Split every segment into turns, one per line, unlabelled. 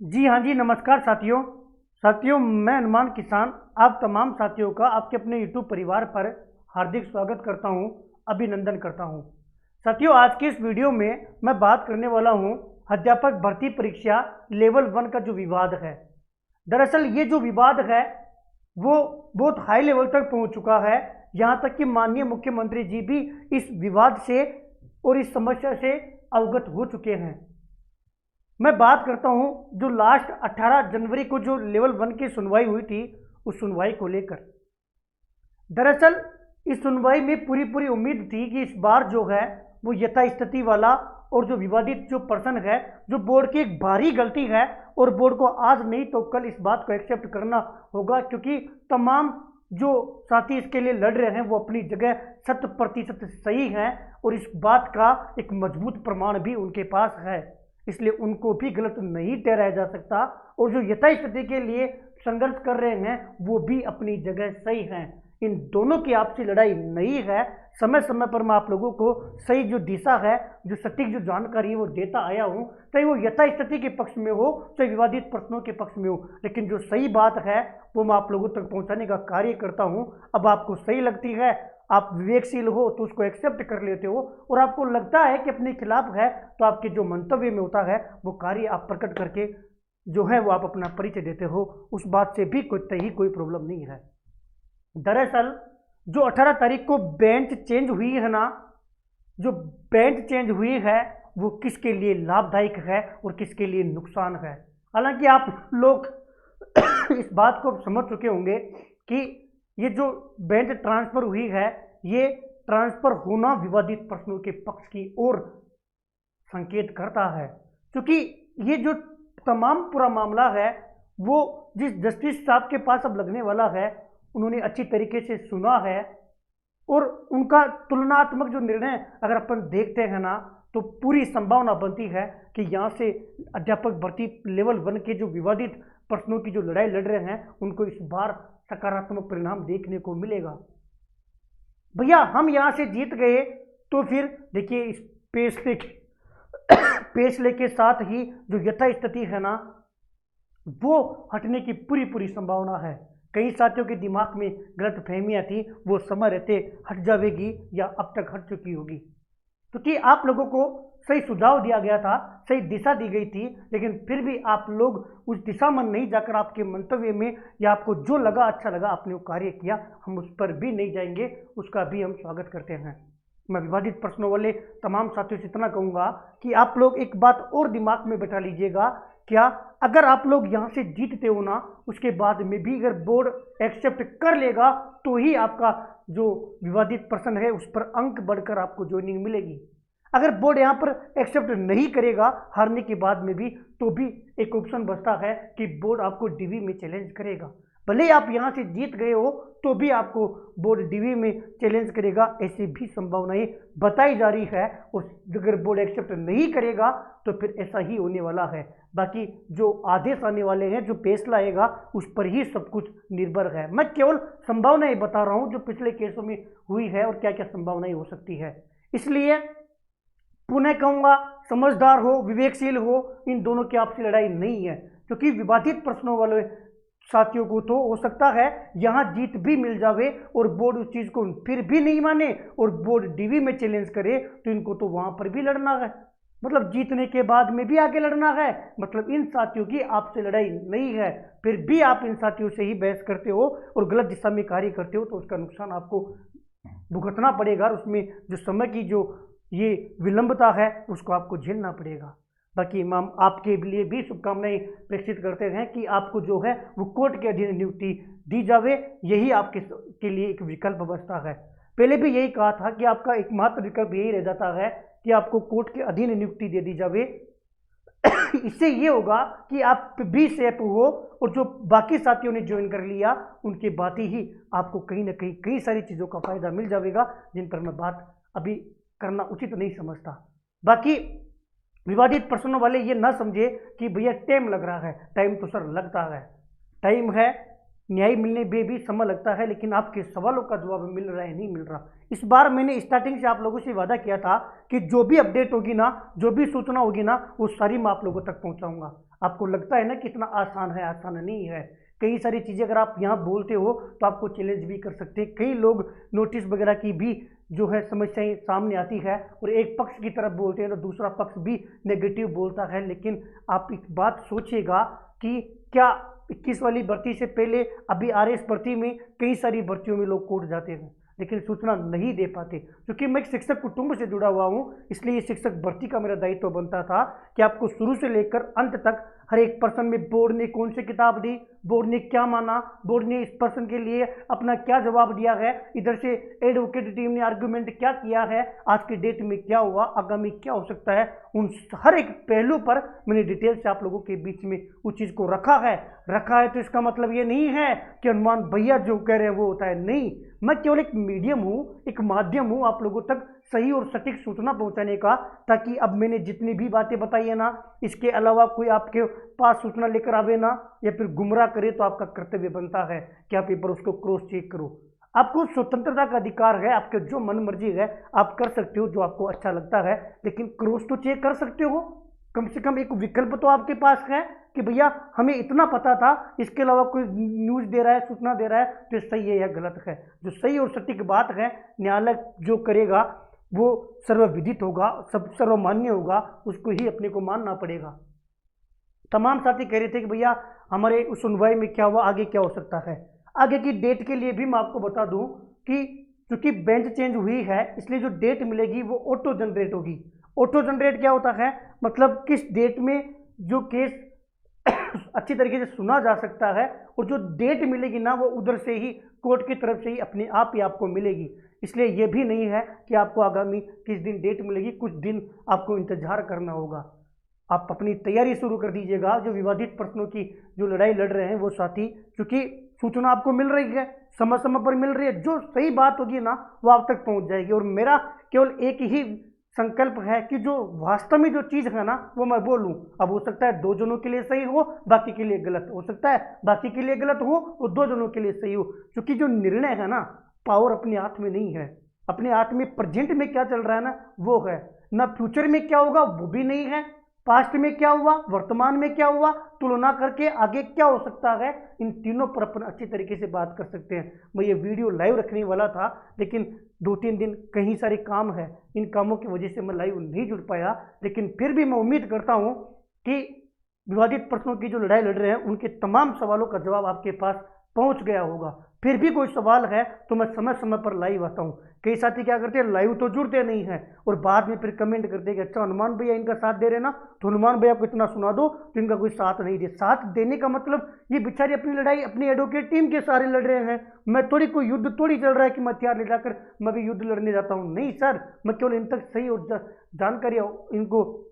जी हाँ जी, नमस्कार साथियों। मैं हनुमान किसान आप तमाम साथियों का आपके अपने यूट्यूब परिवार पर हार्दिक स्वागत करता हूँ, अभिनंदन करता हूँ। साथियों, आज की इस वीडियो में मैं बात करने वाला हूँ अध्यापक भर्ती परीक्षा लेवल 1 का जो विवाद है। दरअसल ये जो विवाद है वो बहुत हाई लेवल तक पहुँच चुका है। यहाँ तक कि माननीय मुख्यमंत्री जी भी इस विवाद से और इस समस्या से अवगत हो चुके हैं। मैं बात करता हूं जो लास्ट 18 जनवरी को जो लेवल 1 की सुनवाई हुई थी, उस सुनवाई को लेकर। दरअसल इस सुनवाई में पूरी पूरी उम्मीद थी कि इस बार जो है वो यथास्थिति वाला और जो विवादित जो पर्सन है, जो बोर्ड की एक भारी गलती है और बोर्ड को आज नहीं तो कल इस बात को एक्सेप्ट करना होगा, क्योंकि तमाम जो साथी इसके लिए लड़ रहे हैं वो अपनी जगह 100% सही हैं और इस बात का एक मजबूत प्रमाण भी उनके पास है। इसलिए उनको भी गलत नहीं ठहराया जा सकता और जो यथास्थिति के लिए संघर्ष कर रहे हैं वो भी अपनी जगह सही हैं। इन दोनों की आपसी लड़ाई नहीं है। समय समय पर मैं आप लोगों को सही जो दिशा है, जो सटीक जो जानकारी है वो देता आया हूँ, चाहे वो यथास्थिति के पक्ष में हो चाहे विवादित प्रश्नों के पक्ष में हो, लेकिन जो सही बात है वो मैं आप लोगों तक पहुँचाने का कार्य करता हूँ। अब आपको सही लगती है, आप विवेकशील हो तो उसको एक्सेप्ट कर लेते हो, और आपको लगता है कि अपने खिलाफ है तो आपके जो मंतव्य में होता है वो कार्य आप प्रकट करके जो है वो आप अपना परिचय देते हो। उस बात से भी कोई प्रॉब्लम नहीं है। दरअसल जो 18 तारीख को बेंच चेंज हुई है ना, जो बेंच चेंज हुई है वो किसके लिए लाभदायक है और किसके लिए नुकसान है। हालांकि आप लोग इस बात को समझ चुके होंगे कि ये जो बेंच ट्रांसफर हुई है, ये ट्रांसफर होना विवादित प्रश्नों के पक्ष की ओर संकेत करता है, क्योंकि ये जो तमाम पूरा मामला है वो जिस जस्टिस साहब के पास अब लगने वाला है, उन्होंने अच्छी तरीके से सुना है और उनका तुलनात्मक जो निर्णय अगर अपन देखते हैं ना, तो पूरी संभावना बनती है कि यहाँ से अध्यापक भर्ती लेवल 1 के जो विवादित प्रश्नों की जो लड़ाई लड़ रहे हैं उनको इस बार सकारात्मक परिणाम देखने को मिलेगा। भैया हम यहाँ से जीत गए तो फिर देखिए इस फैसले के साथ ही जो यथास्थिति है ना वो हटने की पूरी पूरी संभावना है। कई साथियों के दिमाग में गलत फहमियाँ थी, वो समय रहते हट जाएगी या अब तक हट चुकी होगी, क्योंकि आप लोगों को सही सुझाव दिया गया था, सही दिशा दी गई थी, लेकिन फिर भी आप लोग उस दिशा में नहीं जाकर आपके मंतव्य में या आपको जो लगा अच्छा लगा आपने वो कार्य किया। हम उस पर भी नहीं जाएंगे, उसका भी हम स्वागत करते हैं। मैं विवादित प्रश्नों वाले तमाम साथियों से इतना कहूँगा कि आप लोग एक बात और दिमाग में बैठा लीजिएगा, क्या अगर आप लोग यहाँ से जीतते हो ना, उसके बाद में भी अगर बोर्ड एक्सेप्ट कर लेगा तो ही आपका जो विवादित प्रश्न है उस पर अंक बढ़कर आपको ज्वाइनिंग मिलेगी। अगर बोर्ड यहाँ पर एक्सेप्ट नहीं करेगा हारने के बाद में भी, तो भी एक ऑप्शन बचता है कि बोर्ड आपको डीवी में चैलेंज करेगा। भले आप यहाँ से जीत गए हो तो भी आपको बोर्ड डीवी में चैलेंज करेगा, ऐसी भी संभावनाएं बताई जा रही है। और अगर बोर्ड एक्सेप्ट नहीं करेगा तो फिर ऐसा ही होने वाला है। बाकी जो आदेश आने वाले हैं, जो फैसला आएगा, उस पर ही सब कुछ निर्भर है। मैं केवल संभावनाएं बता रहा हूँ जो पिछले केसों में हुई है और क्या क्या संभावनाएं हो सकती है। इसलिए पुनः कहूँगा, समझदार हो, विवेकशील हो, इन दोनों की आपसी लड़ाई नहीं है, क्योंकि विवादित प्रश्नों वाले साथियों को तो हो सकता है यहाँ जीत भी मिल जावे और बोर्ड उस चीज़ को फिर भी नहीं माने और बोर्ड डीवी में चैलेंज करे, तो इनको तो वहाँ पर भी लड़ना है, मतलब जीतने के बाद में भी आगे लड़ना है। मतलब इन साथियों की आपसे लड़ाई नहीं है, फिर भी आप इन साथियों से ही बहस करते हो और गलत दिशा में कार्य करते हो, तो उसका नुकसान आपको भुगतना पड़ेगा और उसमें जो समय की जो ये विलंबता है उसको आपको झेलना पड़ेगा। बाकी इमाम आपके लिए भी शुभकामनाएं प्रेषित करते हैं कि आपको जो है वो कोर्ट के अधीन नियुक्ति दी जावे, यही आपके के लिए एक विकल्प बचता है। पहले भी यही कहा था कि आपका एकमात्र विकल्प यही रह जाता है कि आपको कोर्ट के अधीन नियुक्ति दे दी जावे। इससे ये होगा कि आप भी सेफ हो और जो बाकी साथियों ने ज्वाइन कर लिया उनके बाद ही आपको कहीं ना कहीं कई सारी चीज़ों का फायदा मिल जाएगा, जिन पर मैं बात अभी करना उचित नहीं समझता। बाकी विवादित प्रश्नों वाले ये ना समझे कि भैया टाइम लग रहा है, टाइम तो सर लगता है, टाइम है न्याय मिलने में भी समय लगता है, लेकिन आपके सवालों का जवाब मिल रहा है, नहीं मिल रहा। इस बार मैंने स्टार्टिंग से आप लोगों से वादा किया था कि जो भी अपडेट होगी ना, जो भी सूचना होगी ना, वो सारी मैं आप लोगों तक पहुंचाऊंगा। आपको लगता है ना कि इतना आसान है? आसान नहीं है। कई सारी चीज़ें अगर आप यहाँ बोलते हो तो आपको चैलेंज भी कर सकते हैं। कई लोग नोटिस वगैरह की भी जो है समस्याएं सामने आती है, और एक पक्ष की तरफ बोलते हैं तो दूसरा पक्ष भी नेगेटिव बोलता है। लेकिन आप एक बात सोचिएगा कि क्या 21 वाली भर्ती से पहले अभी आरएस भर्ती में कई सारी भर्तियों में लोग कोर्ट जाते हैं, लेकिन सूचना नहीं दे पाते। क्योंकि मैं एक शिक्षक कुटुंब से जुड़ा हुआ हूँ, इसलिए शिक्षक भर्ती का मेरा दायित्व बनता था कि आपको शुरू से लेकर अंत तक हर एक पर्सन में बोर्ड ने कौन सी किताब दी, बोर्ड ने क्या माना, बोर्ड ने इस पर्सन के लिए अपना क्या जवाब दिया है, इधर से एडवोकेट टीम ने आर्गुमेंट क्या किया है, आज की डेट में क्या हुआ, आगामी क्या हो सकता है, उन हर एक पहलू पर मैंने डिटेल से आप लोगों के बीच में उस चीज़ को रखा है। तो इसका मतलब ये नहीं है कि हनुमान भैया जो कह रहे हैं वो होता है, नहीं। मैं केवल एक मीडियम हूँ, एक माध्यम हूँ आप लोगों तक सही और सटीक सूचना पहुंचाने का, ताकि अब मैंने जितनी भी बातें बताई है ना, इसके अलावा कोई आपके पास सूचना लेकर आवे ना, या फिर गुमराह करे, तो आपका कर्तव्य बनता है कि आप एक बार उसको क्रॉस चेक करो। आपको स्वतंत्रता का अधिकार है, आपके जो मन मर्जी है आप कर सकते हो, जो आपको अच्छा लगता है, लेकिन क्रॉस तो चेक कर सकते हो। कम से कम एक विकल्प तो आपके पास है कि भैया हमें इतना पता था, इसके अलावा कोई न्यूज़ दे रहा है, सूचना दे रहा है, तो सही है या गलत है। जो सही और सटीक बात है, न्यायालय जो करेगा वो सर्वविदित होगा, सब सर्वमान्य होगा, उसको ही अपने को मानना पड़ेगा। तमाम साथी कह रहे थे कि भैया हमारे उस सुनवाई में क्या हुआ, आगे क्या हो सकता है। आगे की डेट के लिए भी मैं आपको बता दूं कि क्योंकि बेंच चेंज हुई है, इसलिए जो डेट मिलेगी वो ऑटो जनरेट होगी। ऑटो जनरेट क्या होता है, मतलब किस डेट में जो केस अच्छी तरीके से सुना जा सकता है, और जो डेट मिलेगी ना वो उधर से ही कोर्ट की तरफ से ही अपने आप ही आपको मिलेगी। इसलिए ये भी नहीं है कि आपको आगामी किस दिन डेट मिलेगी, कुछ दिन आपको इंतजार करना होगा। आप अपनी तैयारी शुरू कर दीजिएगा। जो विवादित प्रश्नों की जो लड़ाई लड़ रहे हैं वो साथी, क्योंकि सूचना आपको मिल रही है, समय समय पर मिल रही है, जो सही बात होगी ना वो आप तक पहुंच जाएगी। और मेरा केवल एक ही संकल्प है कि जो वास्तव में जो चीज़ है ना वो मैं बोलूं। अब हो सकता है 2 जनों के लिए सही हो, बाकी के लिए गलत हो सकता है, बाकी के लिए गलत हो और 2 जनों के लिए सही हो। क्योंकि जो निर्णय है ना, पावर अपने हाथ में नहीं है, अपने हाथ में प्रेजेंट में क्या चल रहा है ना वो है, ना फ्यूचर में क्या होगा वो भी नहीं है, पास्ट में क्या हुआ, वर्तमान में क्या हुआ, तुलना करके आगे क्या हो सकता है, इन तीनों पर अपन अच्छी तरीके से बात कर सकते हैं। मैं ये वीडियो लाइव रखने वाला था, लेकिन 2-3 दिन कहीं सारे काम है, इन कामों की वजह से मैं लाइव नहीं जुड़ पाया। लेकिन फिर भी मैं उम्मीद करता हूँ कि विवादित प्रश्नों की जो लड़ाई लड़ रहे हैं उनके तमाम सवालों का जवाब आपके पास पहुंच गया होगा। फिर भी कोई सवाल है तो मैं समय समय पर लाइव आता हूँ। कई साथी क्या करते हैं, लाइव तो जुड़ते नहीं हैं और बाद में फिर कमेंट करते हैं कि अच्छा हनुमान भैया इनका साथ दे रहे ना, तो हनुमान भैया को इतना सुना दो तो इनका कोई साथ नहीं दे। साथ देने का मतलब ये बेचारे अपनी लड़ाई अपनी एडवोकेट टीम के सारे लड़ रहे हैं। मैं थोड़ी कोई युद्ध थोड़ी चल रहा है कि मैं हथियार ले जाकर मैं भी युद्ध लड़ने जाता हूँ। नहीं सर, मैं केवल इन तक सही और जानकारी इनको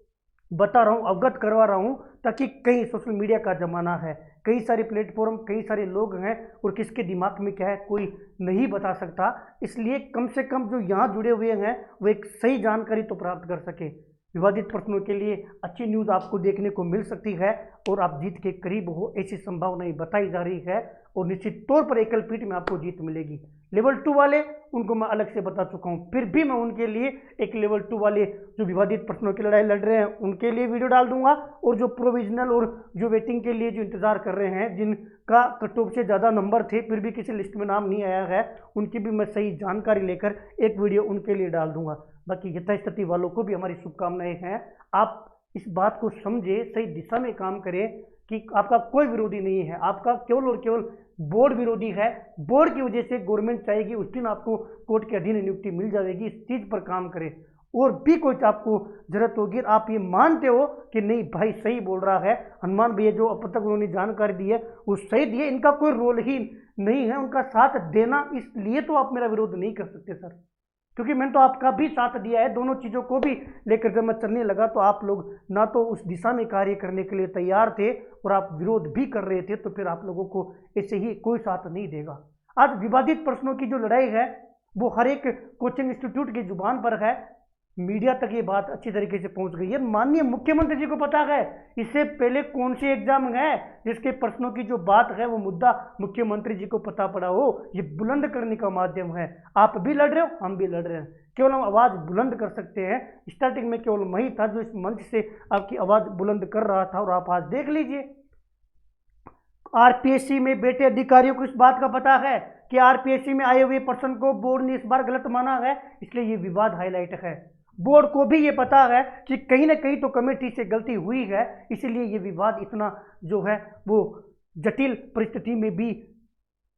बता रहा हूँ, अवगत करवा रहा हूँ, ताकि कई सोशल मीडिया का ज़माना है, कई सारे प्लेटफॉर्म, कई सारे लोग हैं और किसके दिमाग में क्या है कोई नहीं बता सकता। इसलिए कम से कम जो यहाँ जुड़े हुए हैं वो एक सही जानकारी तो प्राप्त कर सके। विवादित प्रश्नों के लिए अच्छी न्यूज़ आपको देखने को मिल सकती है और आप जीत के करीब हो, ऐसी संभावनाएं बताई जा रही है और निश्चित तौर पर एकल पीठ में आपको जीत मिलेगी। लेवल 2 वाले उनको मैं अलग से बता चुका हूँ, फिर भी मैं उनके लिए एक लेवल 2 वाले जो विवादित प्रश्नों की लड़ाई लड़ रहे हैं उनके लिए वीडियो डाल दूंगा, और जो प्रोविजनल और जो वेटिंग के लिए जो इंतजार कर रहे हैं, जिनका कट ऑफ से ज़्यादा नंबर थे फिर भी किसी लिस्ट में नाम नहीं आया है, उनकी भी मैं सही जानकारी लेकर एक वीडियो उनके लिए डाल दूंगा। बाकी यथास्थिति वालों को भी हमारी शुभकामनाएं हैं। आप इस बात को समझे, सही दिशा में काम करें कि आपका कोई विरोधी नहीं है, आपका केवल और केवल बोर्ड विरोधी है। बोर्ड की वजह से गवर्नमेंट चाहेगी उस दिन आपको कोर्ट के अधीन नियुक्ति मिल जाएगी। इस चीज़ पर काम करें और भी कोई आपको जरूरत होगी, आप ये मानते हो कि नहीं भाई सही बोल रहा है हनुमान भैया, जो अब तक उन्होंने जानकारी दी है वो सही दी है, इनका कोई रोल ही नहीं है उनका साथ देना, इसलिए तो आप मेरा विरोध नहीं कर सकते सर, क्योंकि मैंने तो आपका भी साथ दिया है। दोनों चीज़ों को भी लेकर जब मैं चलने लगा तो आप लोग ना तो उस दिशा में कार्य करने के लिए तैयार थे और आप विरोध भी कर रहे थे, तो फिर आप लोगों को ऐसे ही कोई साथ नहीं देगा। आज विवादित प्रश्नों की जो लड़ाई है वो हर एक कोचिंग इंस्टीट्यूट की जुबान पर है। मीडिया तक ये बात अच्छी तरीके से पहुंच गई है। माननीय मुख्यमंत्री जी को पता है इससे पहले कौन सी एग्जाम है जिसके प्रश्नों की जो बात है वो मुद्दा मुख्यमंत्री जी को पता पड़ा हो। ये बुलंद करने का माध्यम है। आप भी लड़ रहे हो, हम भी लड़ रहे हैं, केवल हम आवाज बुलंद कर सकते हैं। स्टार्टिंग में केवल मैं ही था जो इस मंच से आपकी आवाज बुलंद कर रहा था, और आप आज देख लीजिए आरपीएससी में बैठे अधिकारियों को इस बात का पता है कि आरपीएससी में आए हुए पर्सन को बोर्ड ने इस बार गलत माना है, इसलिए ये विवाद हाईलाइट है। बोर्ड को भी ये पता है कि कहीं ना कहीं तो कमेटी से गलती हुई है, इसीलिए ये विवाद इतना जो है वो जटिल परिस्थिति में भी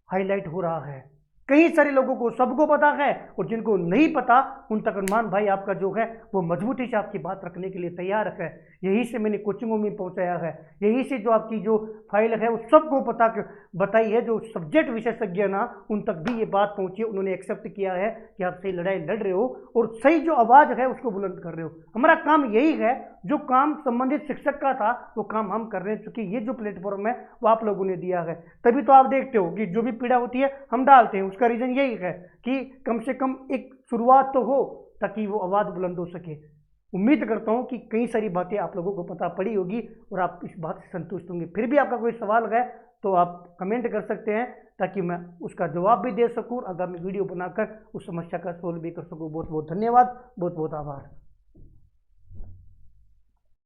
हाईलाइट हो रहा है। कई सारे लोगों को सबको पता है, और जिनको नहीं पता उन तक अरमान भाई आपका जो है वो मजबूती से आपकी बात रखने के लिए तैयार है। यही से मैंने कोचिंगों में पहुंचाया है, यही से जो आपकी जो फाइल है वो सबको बताई है। जो सब्जेक्ट विशेषज्ञ ना उन तक भी ये बात पहुंची, उन्होंने एक्सेप्ट किया है कि आप सही लड़ाई लड़ रहे हो और सही जो आवाज़ है उसको बुलंद कर रहे हो। हमारा काम यही है, जो काम संबंधित शिक्षक का था वो काम हम कर रहे हैं, क्योंकि ये जो प्लेटफॉर्म है वो आप लोगों ने दिया है। तभी तो आप देखते हो कि जो भी पीड़ा होती है हम डालते हैं। उसका रीज़न यही है कि कम से कम एक शुरुआत तो हो ताकि वो आवाज़ बुलंद हो सके। उम्मीद करता हूँ कि कई सारी बातें आप लोगों को पता पड़ी होगी और आप इस बात से संतुष्ट होंगे। फिर भी आपका कोई सवाल है तो आप कमेंट कर सकते हैं ताकि मैं उसका जवाब भी दे सकूँ, आगामी वीडियो बनाकर उस समस्या का सोल्व भी कर सकूँ। बहुत बहुत धन्यवाद, बहुत बहुत आभार।